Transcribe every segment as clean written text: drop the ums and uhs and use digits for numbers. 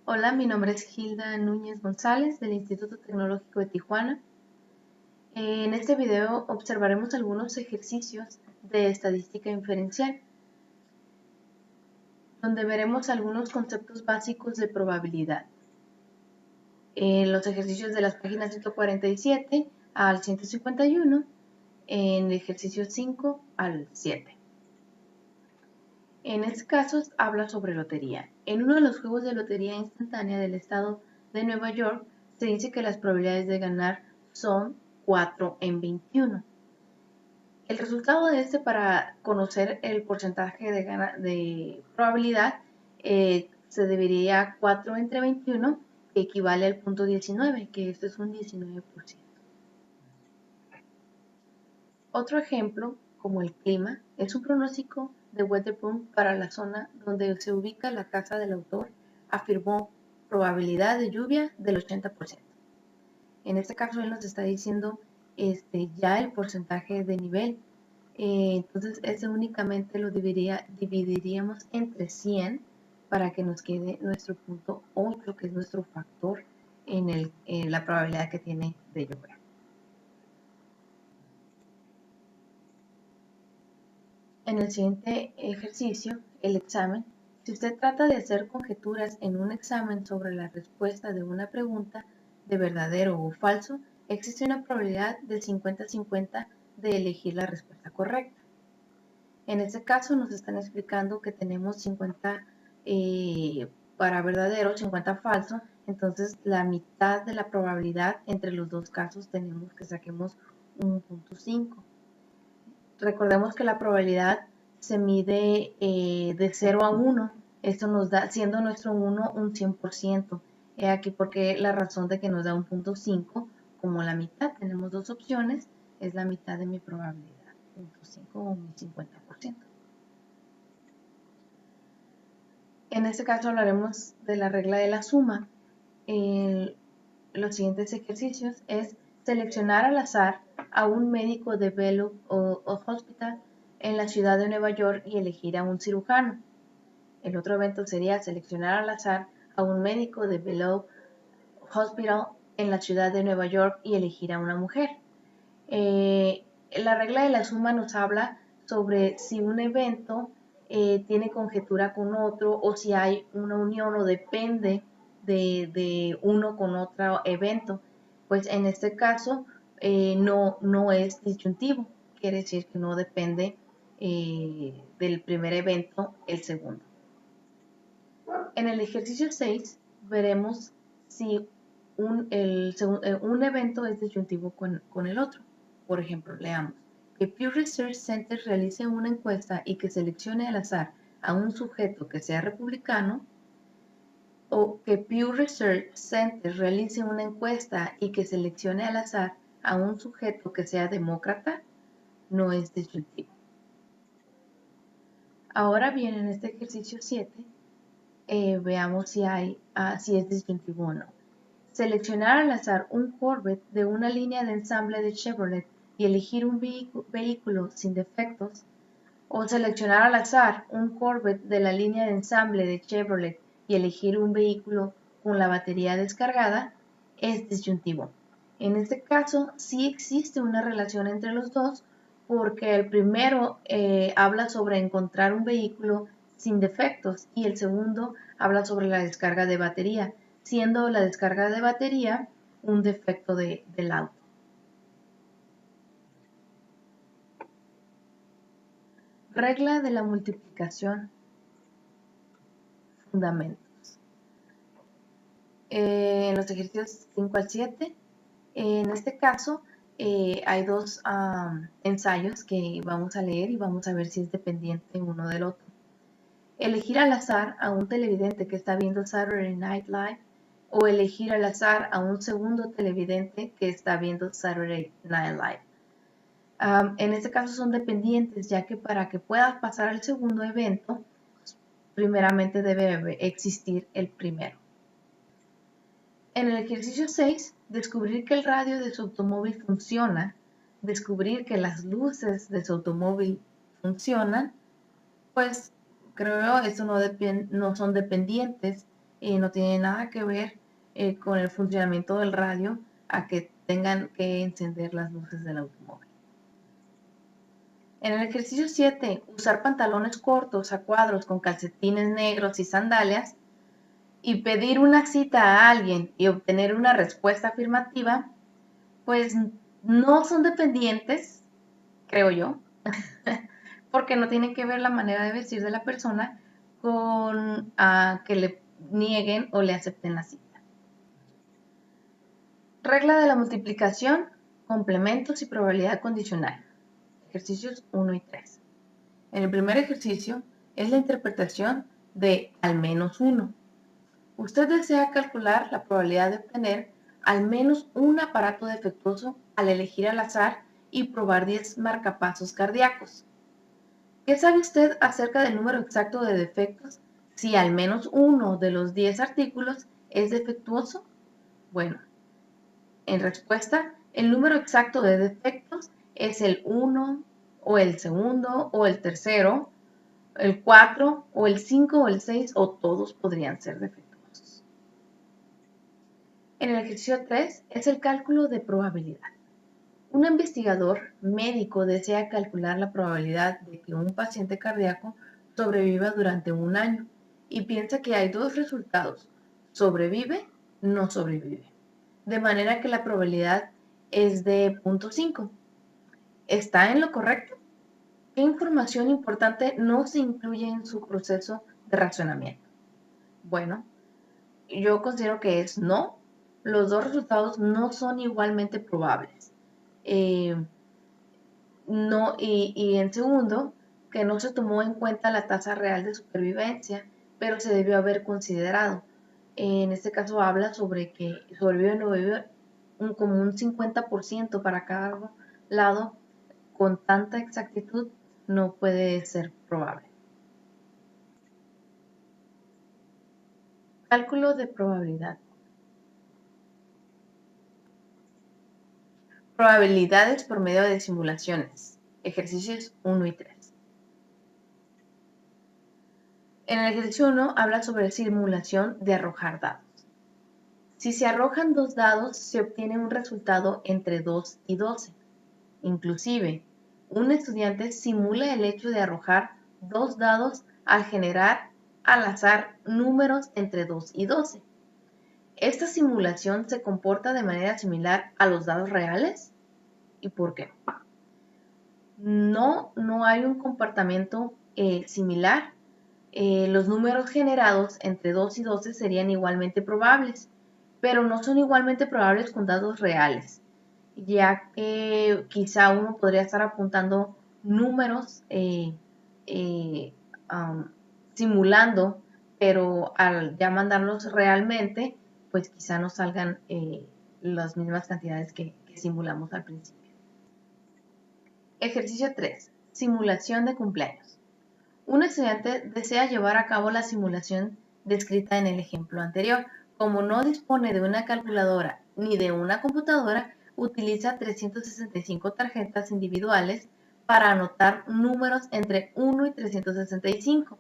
Hola, mi nombre es Gilda Núñez González del Instituto Tecnológico de Tijuana. En este video observaremos algunos ejercicios de estadística inferencial, donde veremos algunos conceptos básicos de probabilidad. En los ejercicios de las páginas 147 al 151, en el ejercicio 5 al 7. En este caso habla sobre lotería. En uno de los juegos de lotería instantánea del estado de Nueva York, se dice que las probabilidades de ganar son 4 en 21. El resultado de este, para conocer el porcentaje de probabilidad, se debería 4 entre 21, que equivale al punto 19, que esto es un 19%. Otro ejemplo, como el clima, es un pronóstico de Weatherpoint para la zona donde se ubica la casa del autor. Afirmó probabilidad de lluvia del 80%. En este caso él nos está diciendo ya el porcentaje de nivel. Entonces ese únicamente lo dividiríamos entre 100 para que nos quede nuestro punto 8, que es nuestro factor en la probabilidad que tiene de llover. En el siguiente ejercicio, el examen, si usted trata de hacer conjeturas en un examen sobre la respuesta de una pregunta de verdadero o falso, existe una probabilidad de 50-50 de elegir la respuesta correcta. En este caso nos están explicando que tenemos 50 para verdadero, 50 falso, entonces la mitad de la probabilidad entre los dos casos tenemos que saquemos 1.5. Recordemos que la probabilidad se mide de 0 a 1. Esto nos da, siendo nuestro 1 un 100%. He aquí porque la razón de que nos da un punto 5 como la mitad. Tenemos dos opciones, es la mitad de mi probabilidad, 0.5 o mi 50%. En este caso hablaremos de la regla de la suma. Los siguientes ejercicios es seleccionar al azar a un médico de Bellow o Hospital en la ciudad de Nueva York y elegir a un cirujano. El otro evento sería seleccionar al azar a un médico de Bellow Hospital en la ciudad de Nueva York y elegir a una mujer. La regla de la suma nos habla sobre si un evento tiene conjetura con otro o si hay una unión o depende de uno con otro evento. Pues en este caso no es disyuntivo, quiere decir que no depende del primer evento el segundo. En el ejercicio 6 veremos si un evento es disyuntivo con el otro. Por ejemplo, leamos que Pew Research Center realice una encuesta y que seleccione al azar a un sujeto que sea republicano, o que Pew Research Center realice una encuesta y que seleccione al azar a un sujeto que sea demócrata, no es disyuntivo. Ahora bien, en este ejercicio 7, veamos si es disyuntivo o no. Seleccionar al azar un Corvette de una línea de ensamble de Chevrolet y elegir un vehículo sin defectos, o seleccionar al azar un Corvette de la línea de ensamble de Chevrolet y elegir un vehículo con la batería descargada, es disyuntivo. En este caso, sí existe una relación entre los dos, porque el primero habla sobre encontrar un vehículo sin defectos y el segundo habla sobre la descarga de batería, siendo la descarga de batería un defecto del auto. Regla de la multiplicación. Fundamentos. En los ejercicios 5 al 7, en este caso hay dos ensayos que vamos a leer y vamos a ver si es dependiente uno del otro. Elegir al azar a un televidente que está viendo Saturday Night Live o elegir al azar a un segundo televidente que está viendo Saturday Night Live. En este caso son dependientes, ya que para que pueda pasar al segundo evento, primeramente debe existir el primero. En el ejercicio 6, descubrir que el radio de su automóvil funciona, descubrir que las luces de su automóvil funcionan, pues creo eso no son dependientes, no tiene nada que ver con el funcionamiento del radio a que tengan que encender las luces del automóvil. En el ejercicio 7, usar pantalones cortos a cuadros con calcetines negros y sandalias y pedir una cita a alguien y obtener una respuesta afirmativa, pues no son dependientes, creo yo, porque no tiene que ver la manera de vestir de la persona con que le nieguen o le acepten la cita. Regla de la multiplicación, complementos y probabilidad condicional. Ejercicios 1 y 3. En el primer ejercicio es la interpretación de al menos 1. Usted desea calcular la probabilidad de obtener al menos un aparato defectuoso al elegir al azar y probar 10 marcapasos cardíacos. ¿Qué sabe usted acerca del número exacto de defectos si al menos uno de los 10 artículos es defectuoso? Bueno, en respuesta, el número exacto de defectos es el 1 o el segundo o el tercero, el 4 o el 5 o el 6 o todos podrían ser defectuosos. En el ejercicio 3 es el cálculo de probabilidad. Un investigador médico desea calcular la probabilidad de que un paciente cardíaco sobreviva durante un año y piensa que hay dos resultados: sobrevive, no sobrevive. De manera que la probabilidad es de 0.5. ¿Está en lo correcto? ¿Qué información importante no se incluye en su proceso de razonamiento? Bueno, yo considero que es no. Los dos resultados no son igualmente probables. No, y en segundo, que no se tomó en cuenta la tasa real de supervivencia, pero se debió haber considerado. En este caso habla sobre que sobrevive o no vive como un 50% para cada lado, con tanta exactitud no puede ser probable. Cálculo de probabilidad. Probabilidades por medio de simulaciones. Ejercicios 1 y 3. En el ejercicio 1 habla sobre simulación de arrojar dados. Si se arrojan 2 dados, se obtiene un resultado entre 2 y 12. Inclusive, un estudiante simula el hecho de arrojar 2 dados al generar al azar números entre 2 y 12. ¿Esta simulación se comporta de manera similar a los dados reales? ¿Y por qué? No hay un comportamiento similar. Los números generados entre 2 y 12 serían igualmente probables, pero no son igualmente probables con dados reales, ya que quizá uno podría estar apuntando números simulando, pero al ya mandarlos realmente, pues quizá no salgan las mismas cantidades que simulamos al principio. Ejercicio 3. Simulación de cumpleaños. Un estudiante desea llevar a cabo la simulación descrita en el ejemplo anterior. Como no dispone de una calculadora ni de una computadora, utiliza 365 tarjetas individuales para anotar números entre 1 y 365.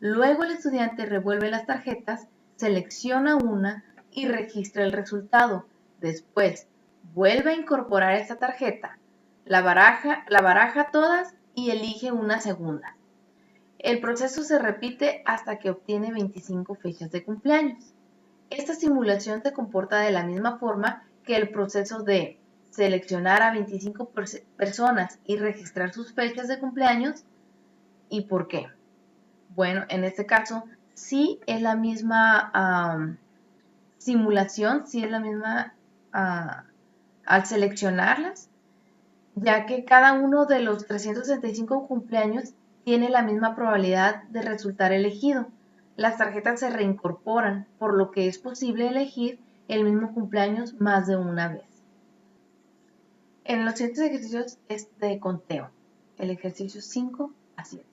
Luego el estudiante revuelve las tarjetas, selecciona una y registra el resultado. Después, vuelve a incorporar esta tarjeta, la baraja todas y elige una segunda. El proceso se repite hasta que obtiene 25 fechas de cumpleaños. Esta simulación se comporta de la misma forma que el proceso de seleccionar a 25 personas y registrar sus fechas de cumpleaños. ¿Y por qué? Bueno, en este caso sí es la misma simulación, sí es la misma al seleccionarlas, ya que cada uno de los 365 cumpleaños tiene la misma probabilidad de resultar elegido. Las tarjetas se reincorporan, por lo que es posible elegir el mismo cumpleaños más de una vez. En los siguientes ejercicios es de conteo, el ejercicio 5 a 7.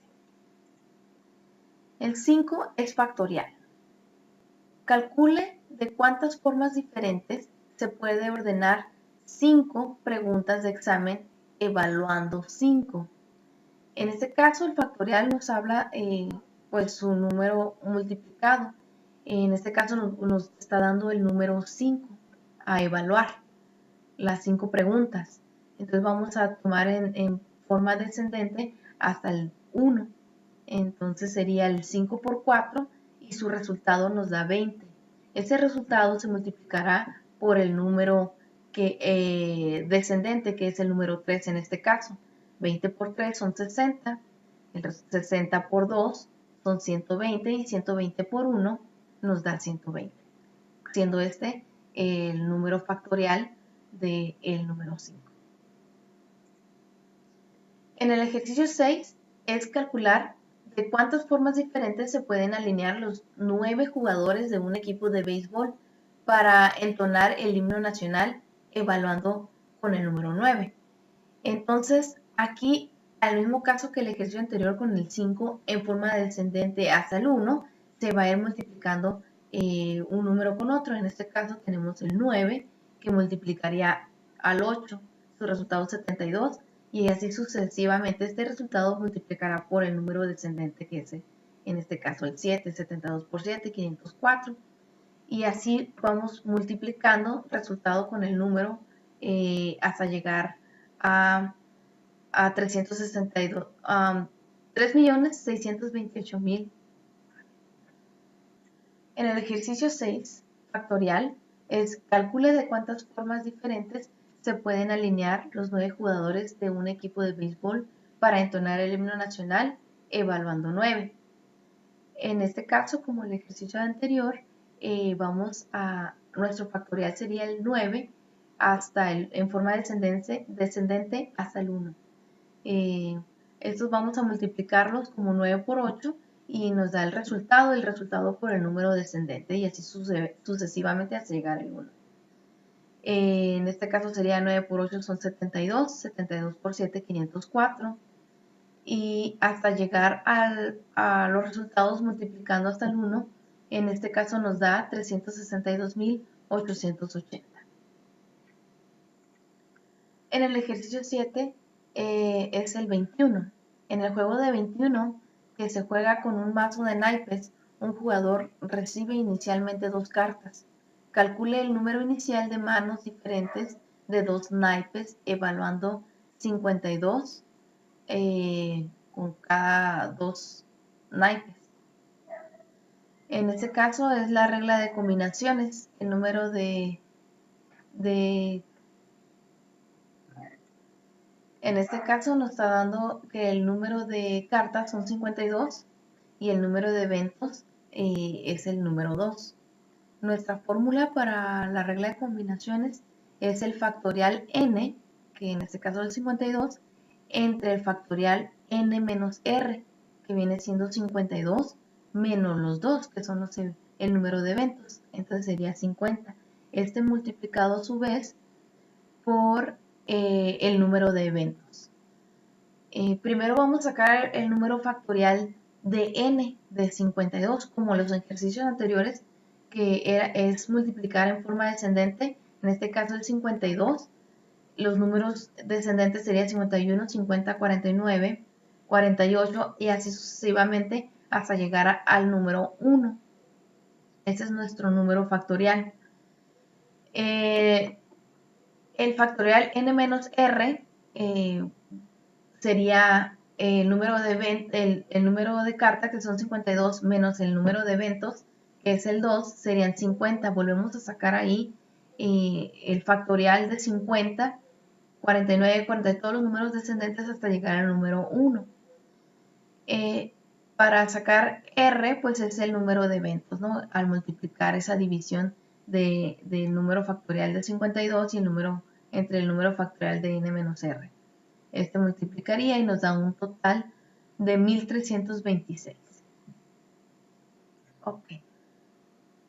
El 5 es factorial. Calcule de cuántas formas diferentes se puede ordenar 5 preguntas de examen evaluando 5. En este caso, el factorial nos habla pues su número multiplicado. En este caso nos está dando el número 5 a evaluar, las 5 preguntas. Entonces vamos a tomar en forma descendente hasta el 1. Entonces sería el 5 por 4 y su resultado nos da 20. Ese resultado se multiplicará por el número descendente, que es el número 3 en este caso. 20 por 3 son 60, el 60 por 2 son 120 y 120 por 1 nos da 120, siendo este el número factorial del número 5. En el ejercicio 6 es calcular de cuántas formas diferentes se pueden alinear los 9 jugadores de un equipo de béisbol para entonar el himno nacional, evaluando con el número 9. Entonces, aquí, al mismo caso que el ejercicio anterior con el 5, en forma descendente hasta el 1, se va a ir multiplicando un número con otro. En este caso tenemos el 9, que multiplicaría al 8, su resultado es 72, y así sucesivamente. Este resultado multiplicará por el número descendente, que es en este caso el 7, 72 por 7, 504. Y así vamos multiplicando resultado con el número hasta llegar a 362, 3.628.000. En el ejercicio 6, factorial, es calcule de cuántas formas diferentes se pueden alinear los 9 jugadores de un equipo de béisbol para entonar el himno nacional, evaluando 9. En este caso, como el ejercicio anterior, nuestro factorial sería el 9 en forma descendente hasta el 1. Estos vamos a multiplicarlos como 9 por 8 y nos da el resultado por el número descendente, y así sucesivamente hasta llegar al 1. En este caso sería 9 por 8 son 72, 72 por 7 504, y hasta llegar a los resultados multiplicando hasta el 1, en este caso nos da 362.880. En el ejercicio 7 es el 21. En el juego de 21, que se juega con un mazo de naipes, un jugador recibe inicialmente 2 cartas. Calcule el número inicial de manos diferentes de 2 naipes, evaluando 52 con cada 2 naipes. En este caso es la regla de combinaciones. El número en este caso nos está dando que el número de cartas son 52 y el número de eventos es el número 2. Nuestra fórmula para la regla de combinaciones es el factorial n, que en este caso es el 52, entre el factorial n menos r, que viene siendo 52, menos los 2, que son el número de eventos. Entonces sería 50. Este multiplicado a su vez por el número de eventos. Primero vamos a sacar el número factorial de n de 52, como los ejercicios anteriores, que es multiplicar en forma descendente. En este caso el 52. Los números descendentes serían 51, 50, 49, 48 y así sucesivamente hasta llegar al número 1. Ese es nuestro número factorial. El factorial n menos r sería el número de cartas, que son 52, menos el número de eventos, que es el 2, serían 50. Volvemos a sacar ahí el factorial de 50, 49, 40, todos los números descendentes hasta llegar al número 1. Para sacar r, pues es el número de eventos, ¿no? Al multiplicar esa división del número factorial de 52 y entre el número factorial de n menos r. Este multiplicaría y nos da un total de 1326. Ok.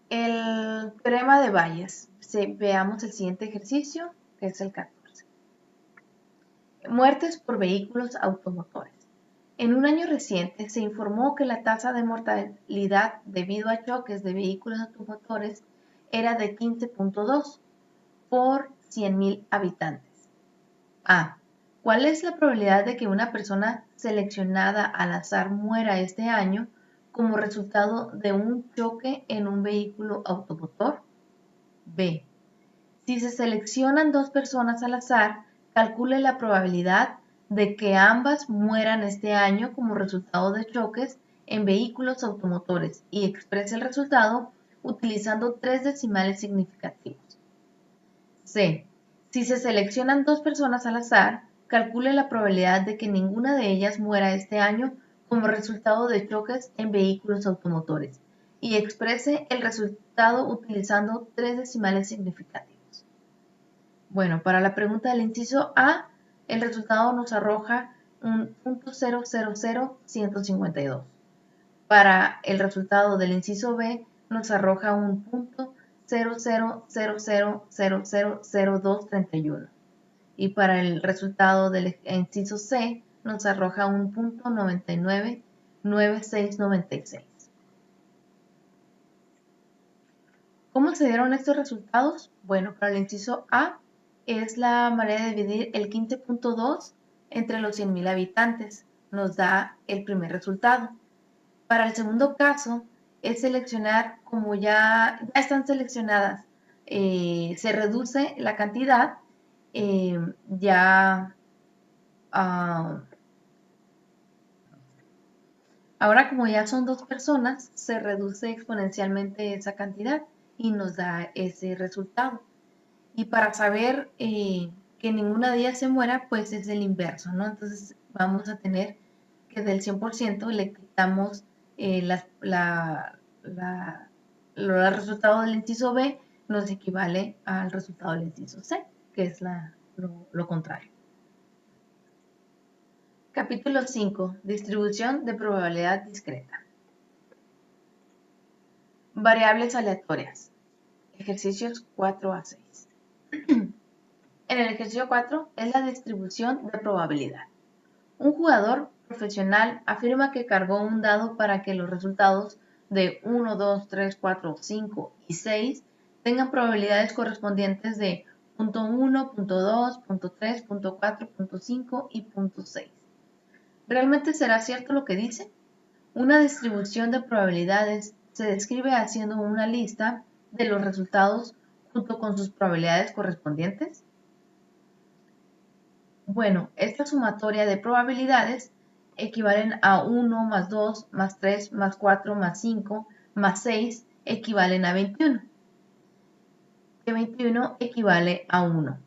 El teorema de Bayes. Veamos el siguiente ejercicio, que es el 14. Muertes por vehículos automotores. En un año reciente se informó que la tasa de mortalidad debido a choques de vehículos automotores era de 15.2 por 100.000 habitantes. A. ¿Cuál es la probabilidad de que una persona seleccionada al azar muera este año como resultado de un choque en un vehículo automotor? B. Si se seleccionan dos personas al azar, calcule la probabilidad de que ambas mueran este año como resultado de choques en vehículos automotores y exprese el resultado utilizando 3 decimales significativos. C. Si se seleccionan dos personas al azar, calcule la probabilidad de que ninguna de ellas muera este año como resultado de choques en vehículos automotores y exprese el resultado utilizando 3 decimales significativos. Bueno, para la pregunta del inciso A, el resultado nos arroja un .000152. Para el resultado del inciso B, nos arroja un .0000000231. Y para el resultado del inciso C, nos arroja un .999696. ¿Cómo se dieron estos resultados? Bueno, para el inciso A es la manera de dividir el 15.2 entre los 100.000 habitantes. Nos da el primer resultado. Para el segundo caso es seleccionar, como ya están seleccionadas, se reduce la cantidad, ahora como ya son dos personas, se reduce exponencialmente esa cantidad y nos da ese resultado. Y para saber que ninguna de ellas se muera, pues es el inverso, ¿no? Entonces vamos a tener que del 100% le quitamos el resultado del inciso B, nos equivale al resultado del inciso C, que es lo contrario. Capítulo 5. Distribución de probabilidad discreta. Variables aleatorias. Ejercicios 4 a 6. En el ejercicio 4 es la distribución de probabilidad. Un jugador profesional afirma que cargó un dado para que los resultados de 1, 2, 3, 4, 5 y 6 tengan probabilidades correspondientes de .1, .2, .3, .4, .5 y .6. ¿Realmente será cierto lo que dice? Una distribución de probabilidades se describe haciendo una lista de los resultados junto con sus probabilidades correspondientes. Bueno, esta sumatoria de probabilidades equivalen a 1 más 2 más 3 más 4 más 5 más 6 equivalen a 21. Que 21 equivale a 1.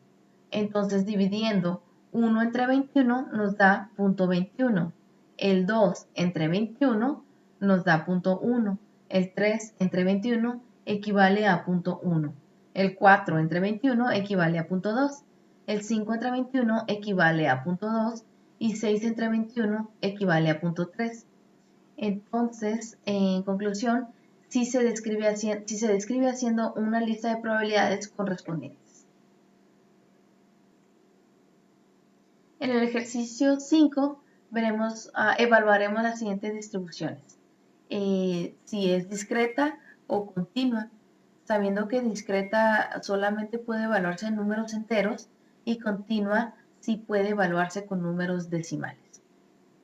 Entonces, dividiendo 1 entre 21 nos da .21. El 2 entre 21 nos da .1. El 3 entre 21 equivale a .1. El 4 entre 21 equivale a .2. El 5 entre 21 equivale a .2 y 6 entre 21 equivale a .3. Entonces, en conclusión, si se describe haciendo una lista de probabilidades correspondientes. En el ejercicio 5 evaluaremos las siguientes distribuciones. Si es discreta o continua, sabiendo que discreta solamente puede evaluarse en números enteros y continua sí puede evaluarse con números decimales.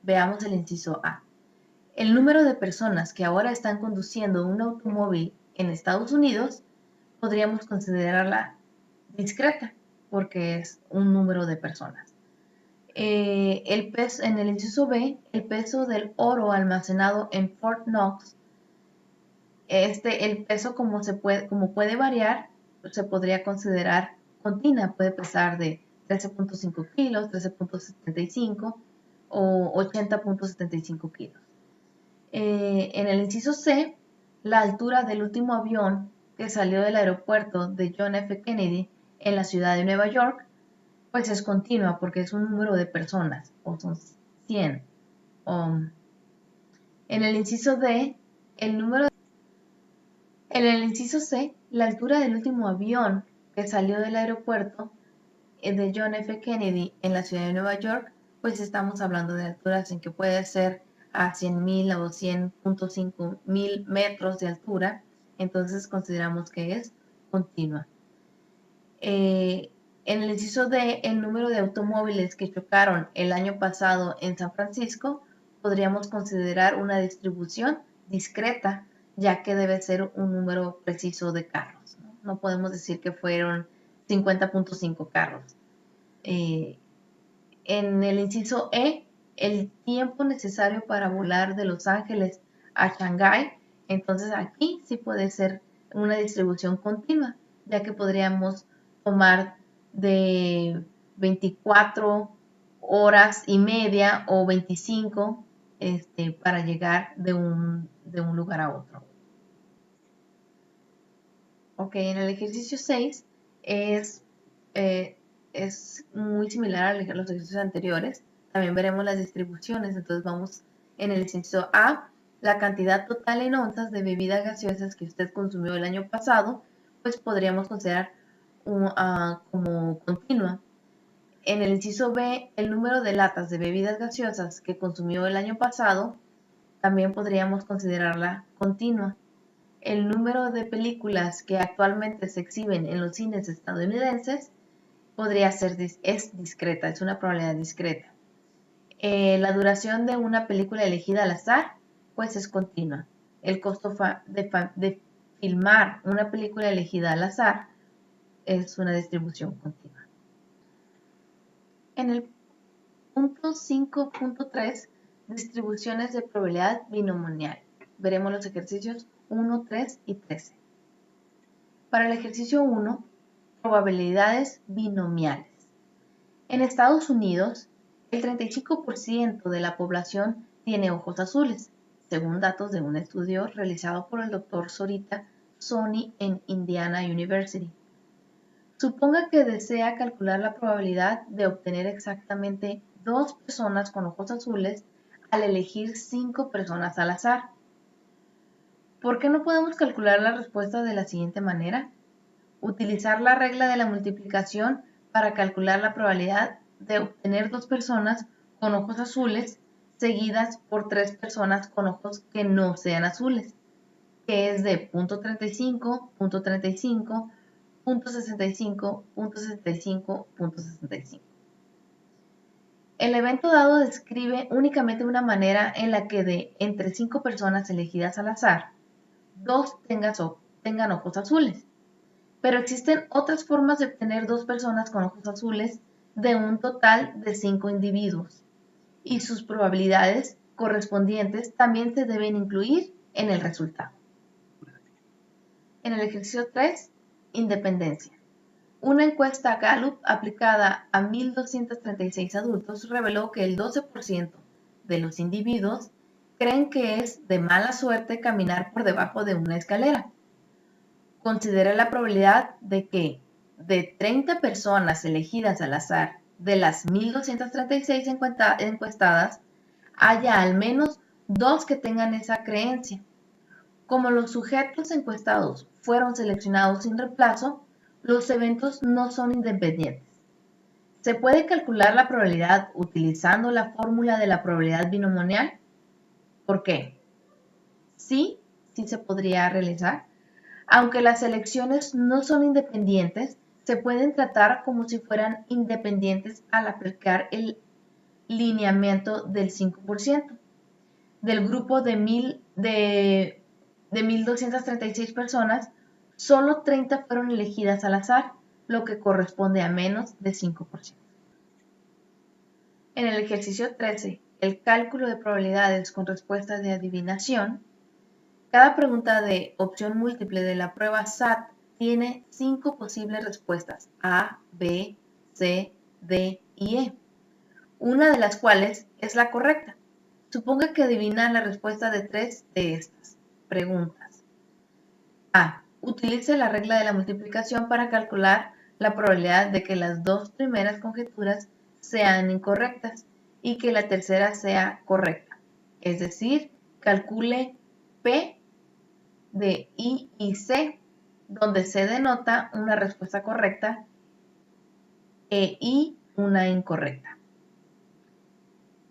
Veamos el inciso A. El número de personas que ahora están conduciendo un automóvil en Estados Unidos podríamos considerarla discreta porque es un número de personas. En el inciso B, el peso del oro almacenado en Fort Knox, el peso como puede variar, se podría considerar continua, puede pesar de 13.5 kilos, 13.75 o 80.75 kilos. En el inciso C, la altura del último avión que salió del aeropuerto de John F. Kennedy en la ciudad de Nueva York, pues es continua porque es un número de personas, o son 100. En el inciso D, en el inciso C, la altura del último avión que salió del aeropuerto de John F. Kennedy en la ciudad de Nueva York, pues estamos hablando de alturas en que puede ser a 100.000 o 100.5 mil metros de altura, entonces consideramos que es continua. En el inciso D, el número de automóviles que chocaron el año pasado en San Francisco, podríamos considerar una distribución discreta, ya que debe ser un número preciso de carros. No podemos decir que fueron 50.5 carros. En el inciso E, el tiempo necesario para volar de Los Ángeles a Shanghái, entonces aquí sí puede ser una distribución continua, ya que podríamos tomar de 24 horas y media o 25 para llegar de un lugar a otro. Ok, en el ejercicio 6 es muy similar a los ejercicios anteriores. También veremos las distribuciones. Entonces vamos en el inciso A, la cantidad total en onzas de bebidas gaseosas que usted consumió el año pasado, pues podríamos considerar como continua. En el inciso B, el número de latas de bebidas gaseosas que consumió el año pasado, también podríamos considerarla continua. El número de películas que actualmente se exhiben en los cines estadounidenses es discreta, es una probabilidad discreta. La duración de una película elegida al azar, pues es continua. El costo de filmar una película elegida al azar es una distribución continua. En el punto 5.3, distribuciones de probabilidad binomial. Veremos los ejercicios 1, 3 y 13. Para el ejercicio 1, probabilidades binomiales. En Estados Unidos, el 35% de la población tiene ojos azules, según datos de un estudio realizado por el Dr. Sorita Soni en Indiana University. Suponga que desea calcular la probabilidad de obtener exactamente 2 personas con ojos azules al elegir 5 personas al azar. ¿Por qué no podemos calcular la respuesta de la siguiente manera? Utilizar la regla de la multiplicación para calcular la probabilidad de obtener 2 personas con ojos azules seguidas por 3 personas con ojos que no sean azules, que es de 0.35, 0.35, 0.65, 0.65, 0.65. El evento dado describe únicamente una manera en la que de entre 5 personas elegidas al azar, 2 tengan ojos azules. Pero existen otras formas de obtener 2 personas con ojos azules de un total de 5 individuos, y sus probabilidades correspondientes también se deben incluir en el resultado. En el ejercicio 3, independencia. Una encuesta Gallup aplicada a 1.236 adultos reveló que el 12% de los individuos creen que es de mala suerte caminar por debajo de una escalera. Considera la probabilidad de que de 30 personas elegidas al azar de las 1.236 encuestadas, haya al menos 2 que tengan esa creencia. Como los sujetos encuestados fueron seleccionados sin reemplazo, los eventos no son independientes. ¿Se puede calcular la probabilidad utilizando la fórmula de la probabilidad binomial? ¿Por qué? Sí se podría realizar. Aunque las elecciones no son independientes, se pueden tratar como si fueran independientes al aplicar el lineamiento del 5%. Del grupo de 1.236 personas, solo 30 fueron elegidas al azar, lo que corresponde a menos de 5%. En el ejercicio 13, el cálculo de probabilidades con respuestas de adivinación, cada pregunta de opción múltiple de la prueba SAT tiene 5 posibles respuestas, A, B, C, D y E, una de las cuales es la correcta. Suponga que adivina la respuesta de 3 de estas preguntas. A. Utilice la regla de la multiplicación para calcular la probabilidad de que las 2 primeras conjeturas sean incorrectas y que la tercera sea correcta. Es decir, calcule P de I y C, donde C denota una respuesta correcta e I una incorrecta.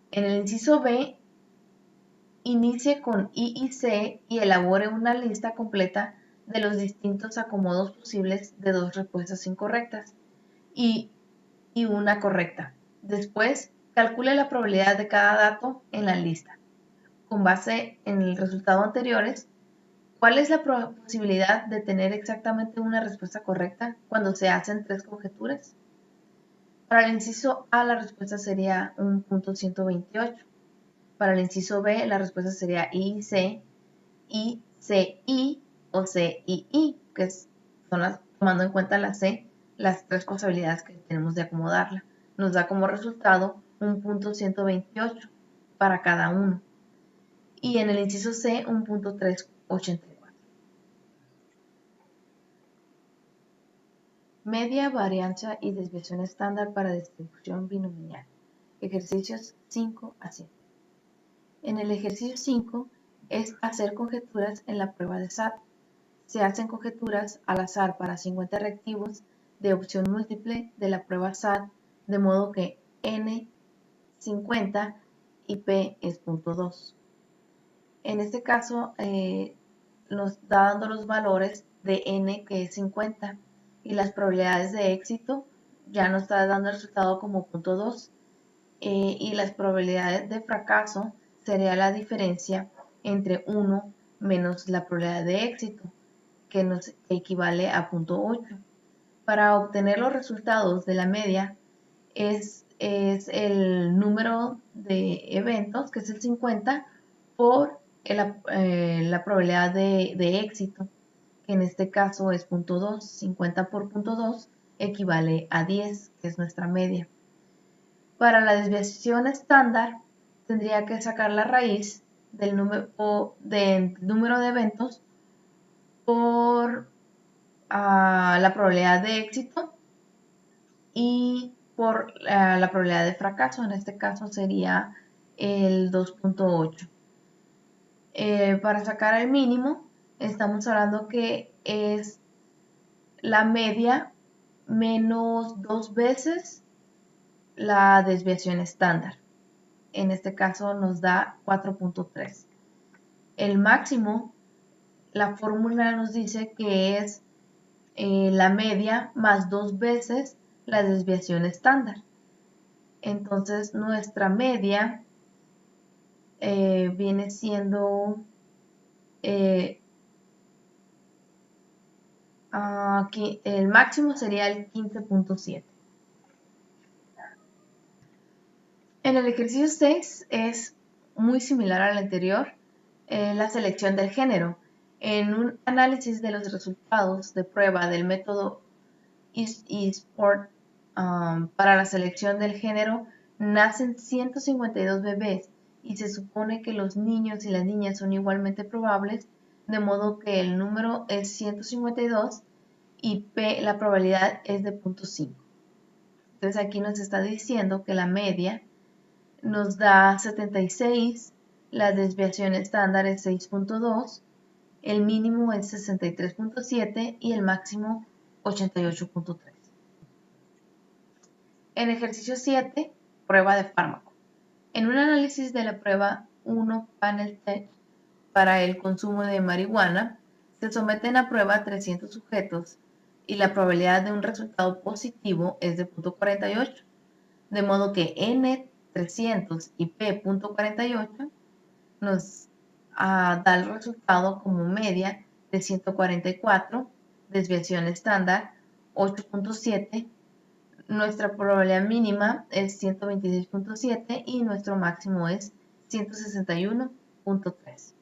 En el inciso B, inicie con I y C y elabore una lista completa de los distintos acomodos posibles de 2 respuestas incorrectas y una correcta. Después, calcule la probabilidad de cada dato en la lista. con base en el resultado anteriores, ¿cuál es la posibilidad de tener exactamente una respuesta correcta cuando se hacen tres conjeturas? Para el inciso A la respuesta sería un punto 128. Para el inciso B la respuesta sería IC, ICI o CII, que son tomando en cuenta la C, las tres posibilidades que tenemos de acomodarla. Nos da como resultado un punto 128 para cada uno. Y en el inciso C un punto 384. Media, varianza y desviación estándar para distribución binomial. Ejercicios 5 a 7. En el ejercicio 5 es hacer conjeturas en la prueba de SAT. Se hacen conjeturas al azar para 50 reactivos de opción múltiple de la prueba SAT, de modo que N 50 y P es 0.2. En este caso nos está dando los valores de N, que es 50, y las probabilidades de éxito ya nos está dando el resultado como 0.2, y las probabilidades de fracaso sería la diferencia entre 1 menos la probabilidad de éxito, que nos equivale a 0.8. Para obtener los resultados de la media es el número de eventos, que es el 50, por la probabilidad de éxito, que en este caso es 0.2. 50 por 0.2 equivale a 10, que es nuestra media. Para la desviación estándar, tendría que sacar la raíz del número de eventos por la probabilidad de éxito y por la probabilidad de fracaso. En este caso sería el 2.8. Para sacar el mínimo, estamos hablando que es la media menos 2 veces la desviación estándar. En este caso nos da 4.3. El máximo, la fórmula nos dice que es la media más 2 veces la desviación estándar. Entonces nuestra media viene siendo aquí, el máximo sería el 15.7. En el ejercicio 6 es muy similar al anterior, la selección del género. En un análisis de los resultados de prueba del método eSport para la selección del género, nacen 152 bebés y se supone que los niños y las niñas son igualmente probables, de modo que el número es 152 y P, la probabilidad es de 0.5. Entonces aquí nos está diciendo que la media nos da 76, la desviación estándar es 6.2, el mínimo es 63.7 y el máximo 88.3. En ejercicio 7, prueba de fármaco. En un análisis de la prueba 1 Panel Test para el consumo de marihuana, se someten a prueba 300 sujetos y la probabilidad de un resultado positivo es de 0.48, de modo que N 300 y P 0.48 nos da el resultado como media de 144, desviación estándar 8.7, nuestra probabilidad mínima es 126.7 y nuestro máximo es 161.3.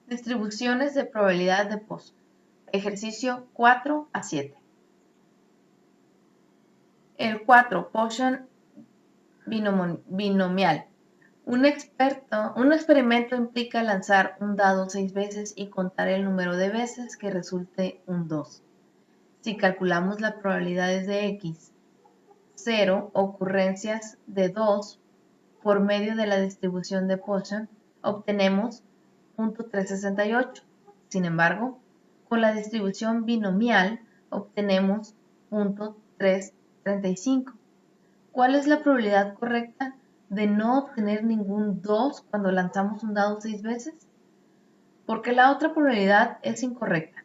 Distribuciones de probabilidad de Poisson. Ejercicio 4 a 7. El 4, Poisson binomial. Un experimento implica lanzar un dado 6 veces y contar el número de veces que resulte un 2. Si calculamos las probabilidades de X, 0 ocurrencias de 2 por medio de la distribución de Poisson, obtenemos 0.368. Sin embargo, con la distribución binomial obtenemos 0.335. ¿Cuál es la probabilidad correcta de no obtener ningún 2 cuando lanzamos un dado 6 veces? Porque la otra probabilidad es incorrecta.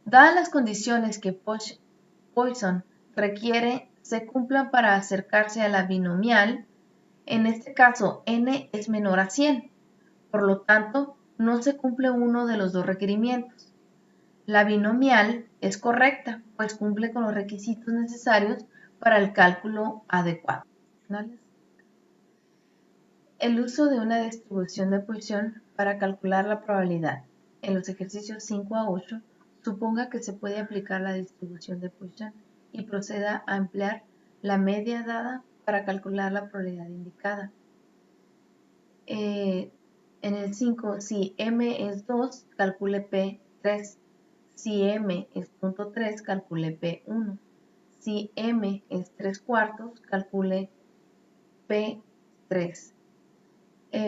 Dadas las condiciones que Poisson requiere se cumplan para acercarse a la binomial, En este caso, n es menor a 100, por lo tanto, no se cumple uno de los dos requerimientos. La binomial es correcta, pues cumple con los requisitos necesarios para el cálculo adecuado. El uso de una distribución de Poisson para calcular la probabilidad. En los ejercicios 5 a 8, suponga que se puede aplicar la distribución de Poisson y proceda a emplear la media dada para calcular la probabilidad indicada. En el 5, si m es 2, calcule p 3. Si m es 0.3, calcule p 1. Si m es 3/4, calcule p 3.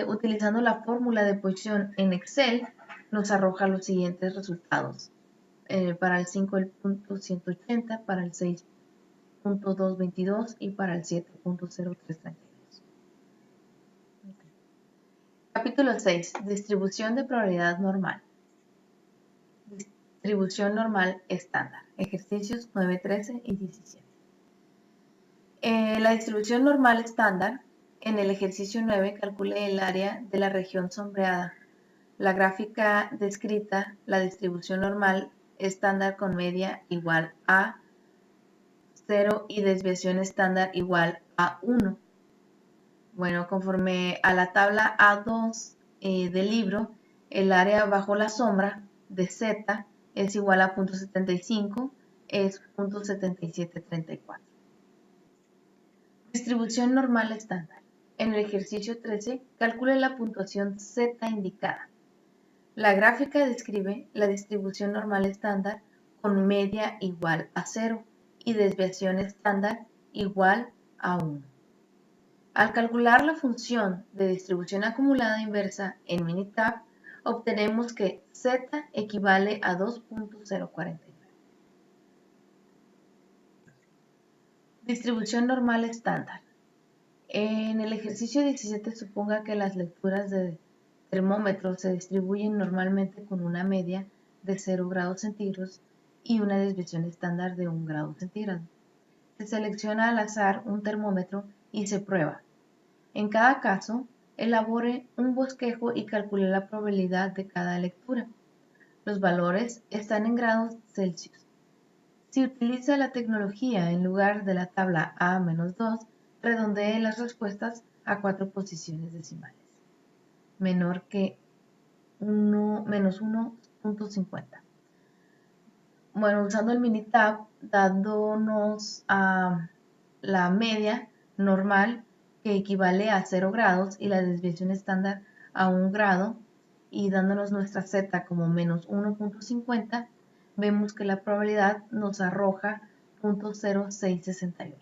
Utilizando la fórmula de Poisson en Excel, nos arroja los siguientes resultados. Para el 5 el punto 180, para el 6.222 y para el 7.0332. Capítulo 6. Distribución de probabilidad normal. Distribución normal estándar. Ejercicios 9, 13 y 17. La distribución normal estándar. En el ejercicio 9 calcule el área de la región sombreada. La gráfica descrita, la distribución normal estándar con media igual a 0 y desviación estándar igual a 1. Bueno, conforme a la tabla A2 del libro, el área bajo la sombra de Z es igual a 0.75, es 0.7734. Distribución normal estándar. En el ejercicio 13, calcule la puntuación Z indicada. La gráfica describe la distribución normal estándar con media igual a 0 y desviación estándar igual a 1. Al calcular la función de distribución acumulada inversa en Minitab, obtenemos que Z equivale a 2.049. Distribución normal estándar. En el ejercicio 17 suponga que las lecturas de termómetro se distribuyen normalmente con una media de 0 grados centígrados y una desviación estándar de 1 grado centígrado. Se selecciona al azar un termómetro y se prueba. En cada caso, elabore un bosquejo y calcule la probabilidad de cada lectura. Los valores están en grados Celsius. Si utiliza la tecnología en lugar de la tabla A-2, redondee las respuestas a 4 posiciones decimales. Menor que menos 1.50. Bueno, usando el Minitab, dándonos a la media normal que equivale a 0 grados y la desviación estándar a 1 grado y dándonos nuestra Z como menos 1.50, vemos que la probabilidad nos arroja 0.0668.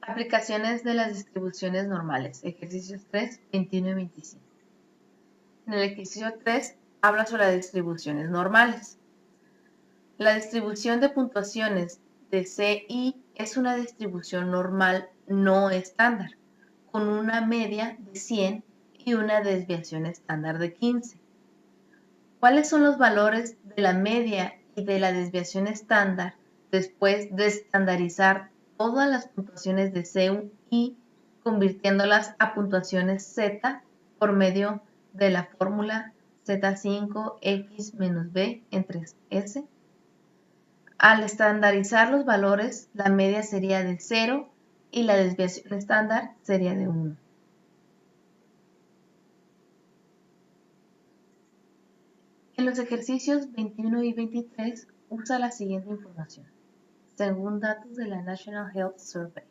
Aplicaciones de las distribuciones normales. Ejercicios 3, 21 y 25. En el ejercicio 3 habla sobre las distribuciones normales. La distribución de puntuaciones de CI es una distribución normal no estándar, con una media de 100 y una desviación estándar de 15. ¿Cuáles son los valores de la media y de la desviación estándar después de estandarizar todas las puntuaciones de CI, convirtiéndolas a puntuaciones Z por medio de la fórmula Z5X-B entre S? Al estandarizar los valores, la media sería de 0 y la desviación estándar sería de 1. En los ejercicios 21 y 23 usa la siguiente información, según datos de la National Health Survey.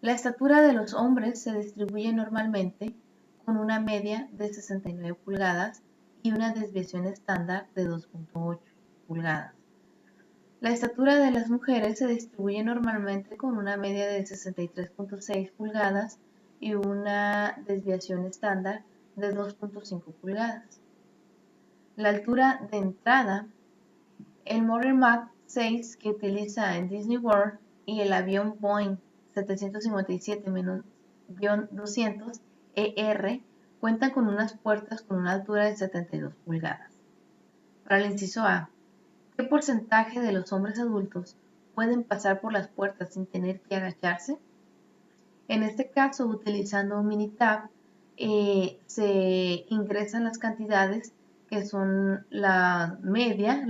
La estatura de los hombres se distribuye normalmente con una media de 69 pulgadas y una desviación estándar de 2.8 pulgadas. La estatura de las mujeres se distribuye normalmente con una media de 63.6 pulgadas y una desviación estándar de 2.5 pulgadas. La altura de entrada, el Model Mach 6 que utiliza en Disney World y el avión Boeing 757-200 ER cuentan con unas puertas con una altura de 72 pulgadas. Para el inciso A, ¿qué porcentaje de los hombres adultos pueden pasar por las puertas sin tener que agacharse? En este caso, utilizando Minitab, se ingresan las cantidades que son la media y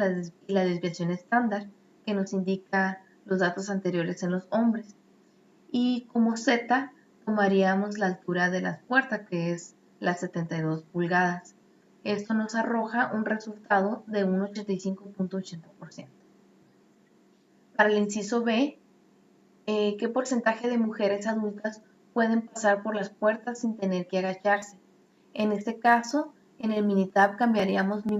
la desviación estándar, que nos indica los datos anteriores en los hombres. Y como Z, tomaríamos la altura de las puertas, que es las 72 pulgadas. Esto nos arroja un resultado de un 85.80%. Para el inciso B, ¿qué porcentaje de mujeres adultas pueden pasar por las puertas sin tener que agacharse? En este caso, en el Minitab cambiaríamos mi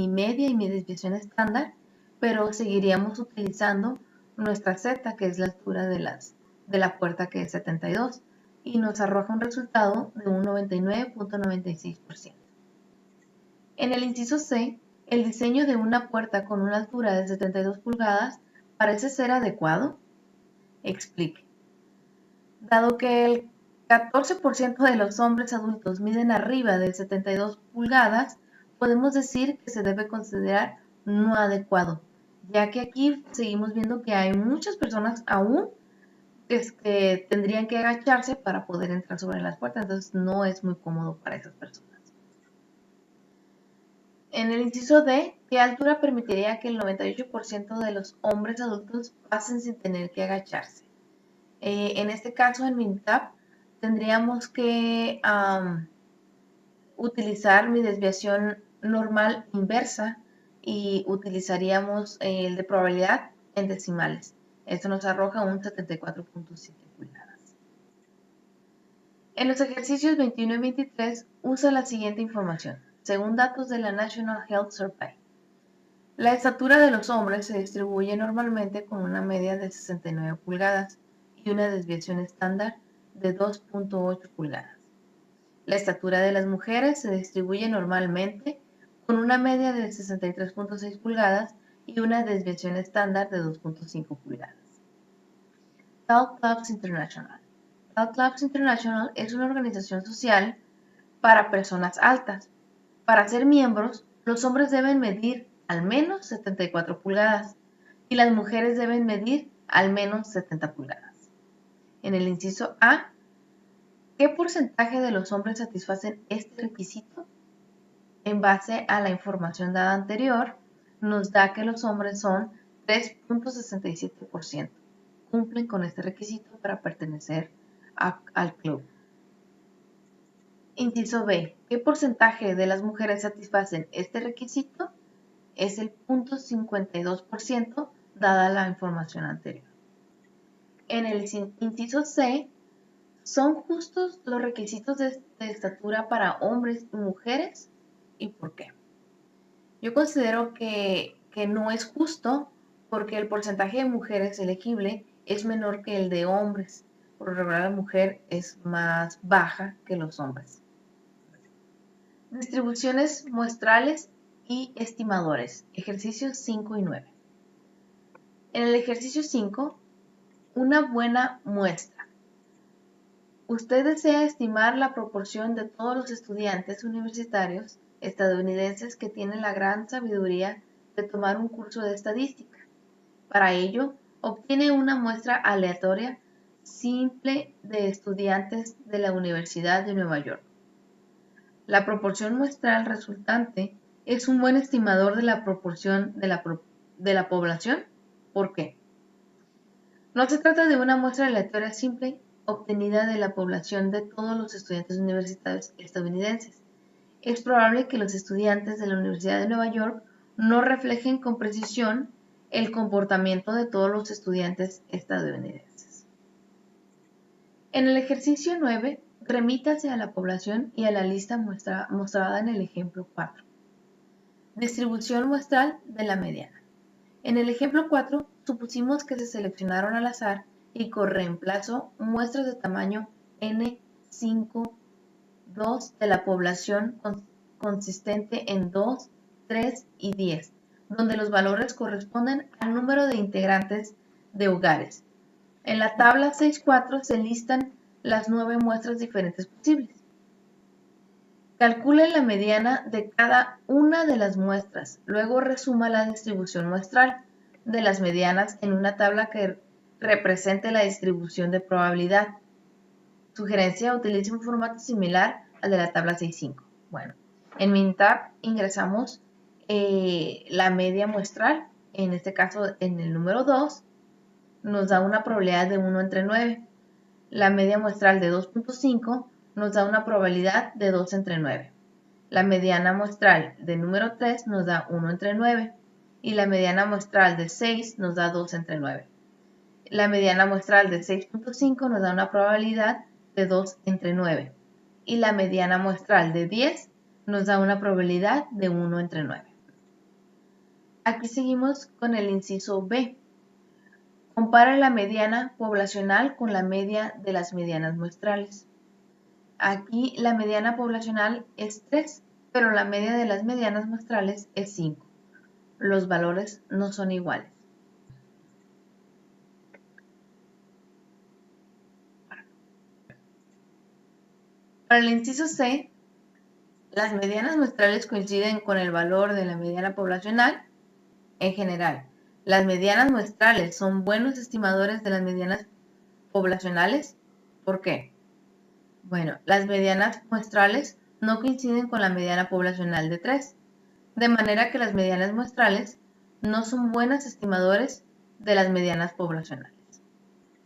media y mi desviación estándar, pero seguiríamos utilizando nuestra Z, que es la altura de la puerta, que es 72, y nos arroja un resultado de un 99.96%. En el inciso C, el diseño de una puerta con una altura de 72 pulgadas parece ser adecuado. Explique. Dado que el 14% de los hombres adultos miden arriba de 72 pulgadas, podemos decir que se debe considerar no adecuado, ya que aquí seguimos viendo que hay muchas personas aún que tendrían que agacharse para poder entrar sobre las puertas, entonces no es muy cómodo para esas personas. En el inciso D, ¿qué altura permitiría que el 98% de los hombres adultos pasen sin tener que agacharse? En este caso, en Minitab, tendríamos que utilizar mi desviación normal inversa y utilizaríamos el de probabilidad en decimales. Esto nos arroja un 74.7 pulgadas. En los ejercicios 21 y 23 usa la siguiente información, según datos de la National Health Survey. La estatura de los hombres se distribuye normalmente con una media de 69 pulgadas y una desviación estándar de 2.8 pulgadas. La estatura de las mujeres se distribuye normalmente con una media de 63.6 pulgadas y una desviación estándar de 2.5 pulgadas. Tall Clubs International. Tall Clubs International es una organización social para personas altas. Para ser miembros, los hombres deben medir al menos 74 pulgadas y las mujeres deben medir al menos 70 pulgadas. En el inciso A, ¿qué porcentaje de los hombres satisfacen este requisito? En base a la información dada anterior, nos da que los hombres son 3.67%. Cumplen con este requisito para pertenecer al club. Inciso B, ¿qué porcentaje de las mujeres satisfacen este requisito? Es el 0.52% dada la información anterior. En el inciso C, ¿son justos los requisitos de estatura para hombres y mujeres? ¿Y por qué? Yo considero que no es justo porque el porcentaje de mujeres elegible es menor que el de hombres. Por lo regular, la mujer es más baja que los hombres. Distribuciones muestrales y estimadores. Ejercicios 5 y 9. En el ejercicio 5, una buena muestra. Usted desea estimar la proporción de todos los estudiantes universitarios estadounidenses que tienen la gran sabiduría de tomar un curso de estadística. Para ello, obtiene una muestra aleatoria simple de estudiantes de la Universidad de Nueva York. La proporción muestral resultante es un buen estimador de la proporción de la población. ¿Por qué? No se trata de una muestra aleatoria simple obtenida de la población de todos los estudiantes universitarios estadounidenses. Es probable que los estudiantes de la Universidad de Nueva York no reflejen con precisión el comportamiento de todos los estudiantes estadounidenses. En el ejercicio 9, remítase a la población y a la lista mostrada en el ejemplo 4. Distribución muestral de la mediana. En el ejemplo 4, supusimos que se seleccionaron al azar y con reemplazo muestras de tamaño N, 5, 2 de la población consistente en 2, 3 y 10, donde los valores corresponden al número de integrantes de hogares. En la tabla 6.4 se listan las 9 muestras diferentes posibles. Calcule la mediana de cada una de las muestras, luego resuma la distribución muestral de las medianas en una tabla que represente la distribución de probabilidad. Sugerencia: utilice un formato similar al de la tabla 6.5. Bueno, en Minitab ingresamos la media muestral, en este caso en el número 2, nos da una probabilidad de 1 entre 9. La media muestral de 2.5 nos da una probabilidad de 2 entre 9. La mediana muestral de número 3 nos da 1 entre 9. Y la mediana muestral de 6 nos da 2 entre 9. La mediana muestral de 6.5 nos da una probabilidad de 2 entre 9. Y la mediana muestral de 10 nos da una probabilidad de 1 entre 9. Aquí seguimos con el inciso B. Compara la mediana poblacional con la media de las medianas muestrales. Aquí la mediana poblacional es 3, pero la media de las medianas muestrales es 5. Los valores no son iguales. Para el inciso C, las medianas muestrales coinciden con el valor de la mediana poblacional. En general, las medianas muestrales son buenos estimadores de las medianas poblacionales. ¿Por qué? Bueno, las medianas muestrales no coinciden con la mediana poblacional de 3, de manera que las medianas muestrales no son buenos estimadores de las medianas poblacionales.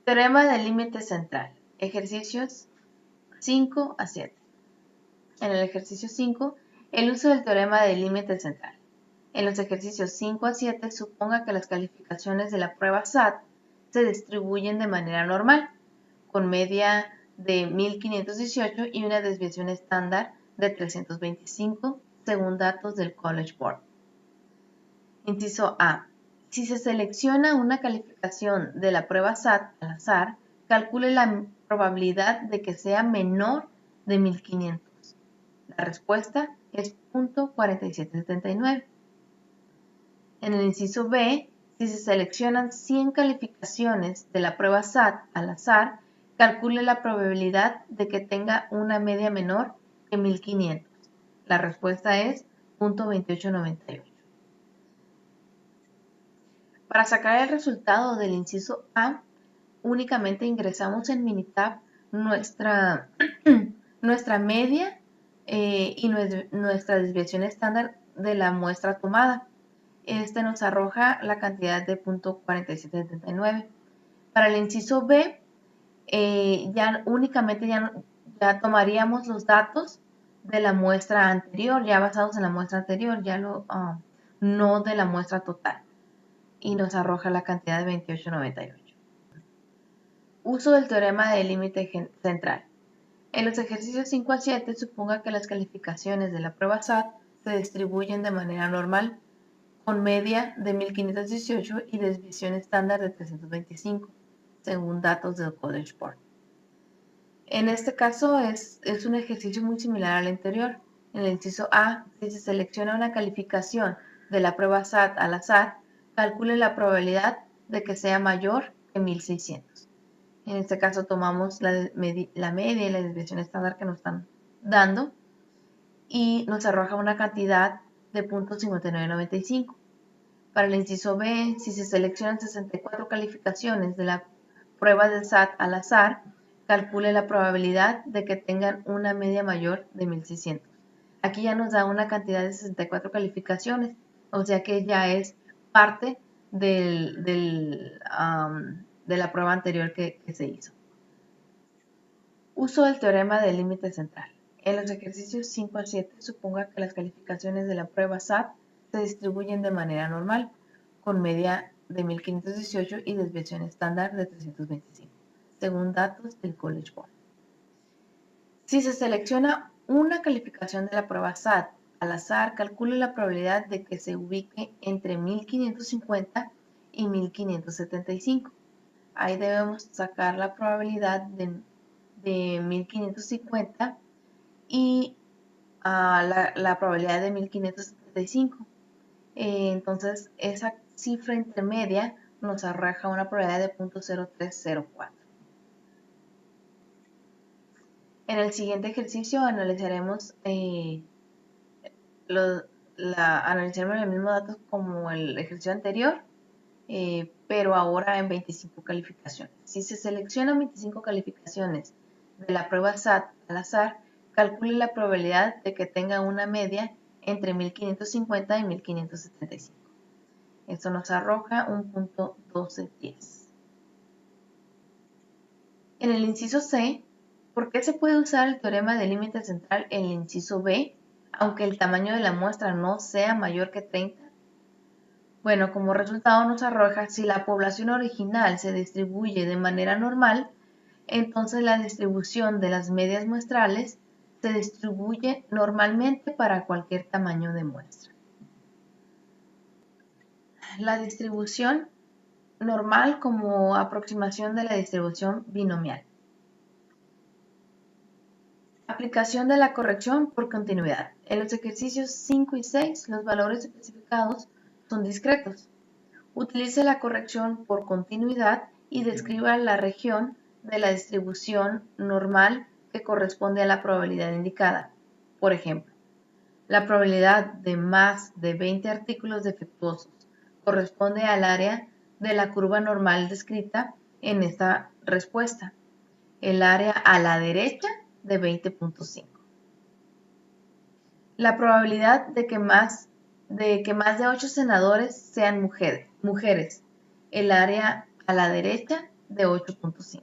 Teorema del límite central. Ejercicios 5 a 7. En el ejercicio 5, el uso del teorema del límite central. En los ejercicios 5 a 7, suponga que las calificaciones de la prueba SAT se distribuyen de manera normal, con media de 1518 y una desviación estándar de 325, según datos del College Board. Inciso A. Si se selecciona una calificación de la prueba SAT al azar, calcule la probabilidad de que sea menor de 1500. La respuesta es 0.4779. En el inciso B, si se seleccionan 100 calificaciones de la prueba SAT al azar, calcule la probabilidad de que tenga una media menor que 1500. La respuesta es 0.2898. Para sacar el resultado del inciso A, únicamente ingresamos en Minitab nuestra media y nuestra desviación estándar de la muestra tomada. Este nos arroja la cantidad de 0.4779. Para el inciso B, ya tomaríamos los datos de la muestra anterior, ya basados en la muestra anterior, no de la muestra total. Y nos arroja la cantidad de 2898. Uso del teorema del límite central. En los ejercicios 5 a 7, suponga que las calificaciones de la prueba SAT se distribuyen de manera normal, con media de 1518 y desviación estándar de 325, según datos del College Board. En este caso es un ejercicio muy similar al anterior. En el inciso A, si se selecciona una calificación de la prueba SAT al azar, calcule la probabilidad de que sea mayor que 1600. En este caso tomamos la media y la desviación estándar que nos están dando y nos arroja una cantidad de 0.5995. Para el inciso B, si se seleccionan 64 calificaciones de la prueba del SAT al azar, calcule la probabilidad de que tengan una media mayor de 1600. Aquí ya nos da una cantidad de 64 calificaciones, o sea que ya es parte de la prueba anterior que se hizo. Uso del teorema del límite central. En los ejercicios 5 al 7, suponga que las calificaciones de la prueba SAT se distribuyen de manera normal, con media de 1518 y desviación estándar de 325, según datos del College Board. Si se selecciona una calificación de la prueba SAT al azar, calcule la probabilidad de que se ubique entre 1550 y 1575. Ahí debemos sacar la probabilidad de 1550 y la probabilidad de 1575. Entonces, esa cifra intermedia nos arroja una probabilidad de 0.0304. En el siguiente ejercicio analizaremos analizaremos los mismos datos como el ejercicio anterior, pero ahora en 25 calificaciones. Si se seleccionan 25 calificaciones de la prueba SAT al azar, calcule la probabilidad de que tenga una media entre 1550 y 1575. Esto nos arroja un punto 1210. En el inciso C, ¿por qué se puede usar el teorema del límite central en el inciso B, aunque el tamaño de la muestra no sea mayor que 30? Bueno, como resultado nos arroja si la población original se distribuye de manera normal, entonces la distribución de las medias muestrales se distribuye normalmente para cualquier tamaño de muestra. La distribución normal como aproximación de la distribución binomial. Aplicación de la corrección por continuidad. En los ejercicios 5 y 6, los valores especificados son discretos. Utilice la corrección por continuidad y describa la región de la distribución normal que corresponde a la probabilidad indicada. Por ejemplo, la probabilidad de más de 20 artículos defectuosos corresponde al área de la curva normal descrita en esta respuesta, el área a la derecha de 20.5. La probabilidad de que más de 8 senadores sean mujeres, el área a la derecha de 8.5.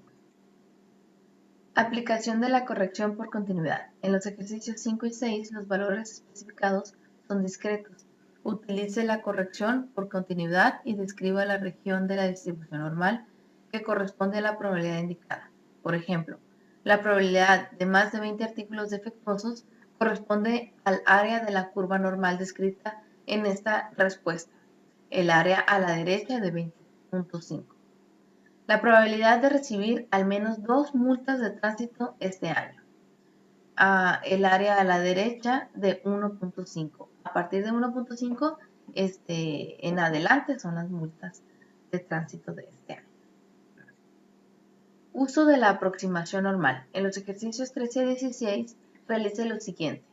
Aplicación de la corrección por continuidad. En los ejercicios 5 y 6, los valores especificados son discretos. Utilice la corrección por continuidad y describa la región de la distribución normal que corresponde a la probabilidad indicada. Por ejemplo, la probabilidad de más de 20 artículos defectuosos corresponde al área de la curva normal descrita en esta respuesta, el área a la derecha de 20.5. La probabilidad de recibir al menos 2 multas de tránsito este año, el área a la derecha de 1.5. A partir de 1.5 en adelante son las multas de tránsito de este año. Uso de la aproximación normal. En los ejercicios 13 a 16 realice lo siguiente.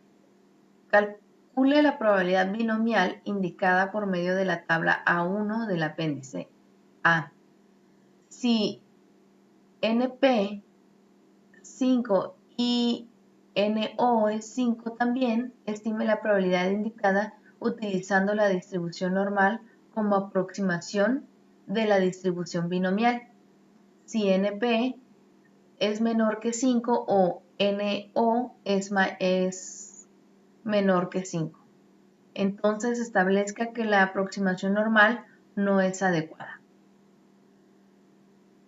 Calcule la probabilidad binomial indicada por medio de la tabla A1 del apéndice A. Si NP 5 y NO es 5 también, estime la probabilidad indicada utilizando la distribución normal como aproximación de la distribución binomial. Si NP es menor que 5 o NO es menor que 5. Entonces establezca que la aproximación normal no es adecuada.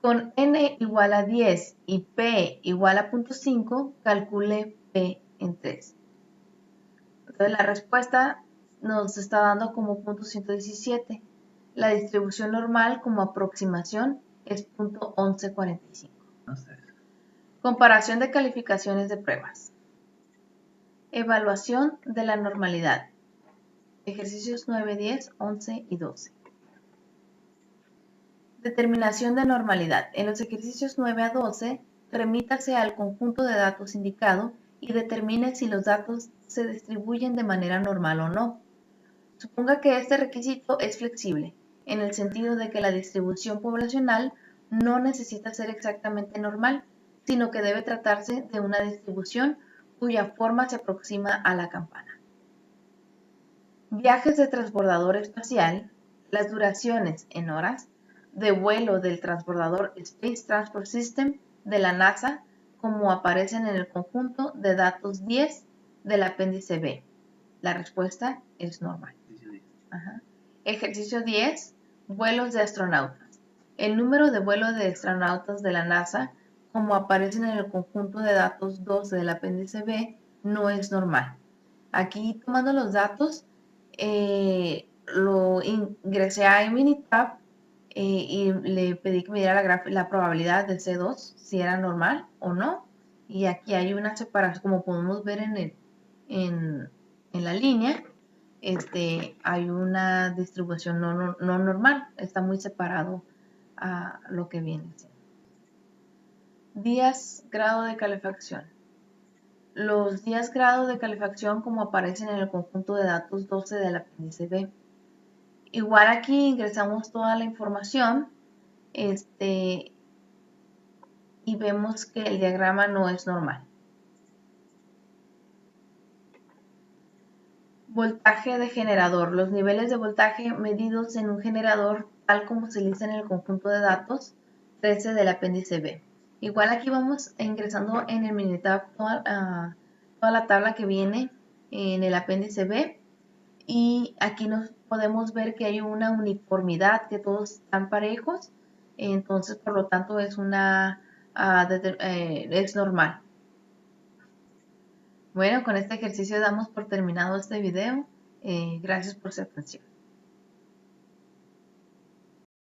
Con n igual a 10 y p igual a 0.5, calcule p en 3. Entonces la respuesta nos está dando como 0.117. La distribución normal como aproximación es 0.1145. Comparación de calificaciones de pruebas. Evaluación de la normalidad. Ejercicios 9, 10, 11 y 12. Determinación de normalidad. En los ejercicios 9 a 12, remítase al conjunto de datos indicado y determine si los datos se distribuyen de manera normal o no. Suponga que este requisito es flexible, en el sentido de que la distribución poblacional no necesita ser exactamente normal, sino que debe tratarse de una distribución cuya forma se aproxima a la campana. Viajes de transbordador espacial, las duraciones en horas de vuelo del transbordador Space Transport System de la NASA, como aparecen en el conjunto de datos 10 del apéndice B. La respuesta es normal. Ejercicio 10. Vuelos de astronautas. El número de vuelos de astronautas de la NASA, como aparecen en el conjunto de datos 2 del apéndice B, no es normal. Aquí, tomando los datos, lo ingresé a Minitab y le pedí que me diera la probabilidad del C2, si era normal o no. Y aquí hay una separación, como podemos ver en la línea, hay una distribución no normal, está muy separado a lo que viene siendo. Días, grado de calefacción. Los días grado de calefacción como aparecen en el conjunto de datos 12 del apéndice B. Igual aquí ingresamos toda la información, y vemos que el diagrama no es normal. Voltaje de generador. Los niveles de voltaje medidos en un generador tal como se lista en el conjunto de datos 13 del apéndice B. Igual aquí vamos ingresando en el Minitab toda la tabla que viene en el apéndice B y aquí nos podemos ver que hay una uniformidad, que todos están parejos, entonces por lo tanto es es normal. Bueno, con este ejercicio damos por terminado este video. Gracias por su atención.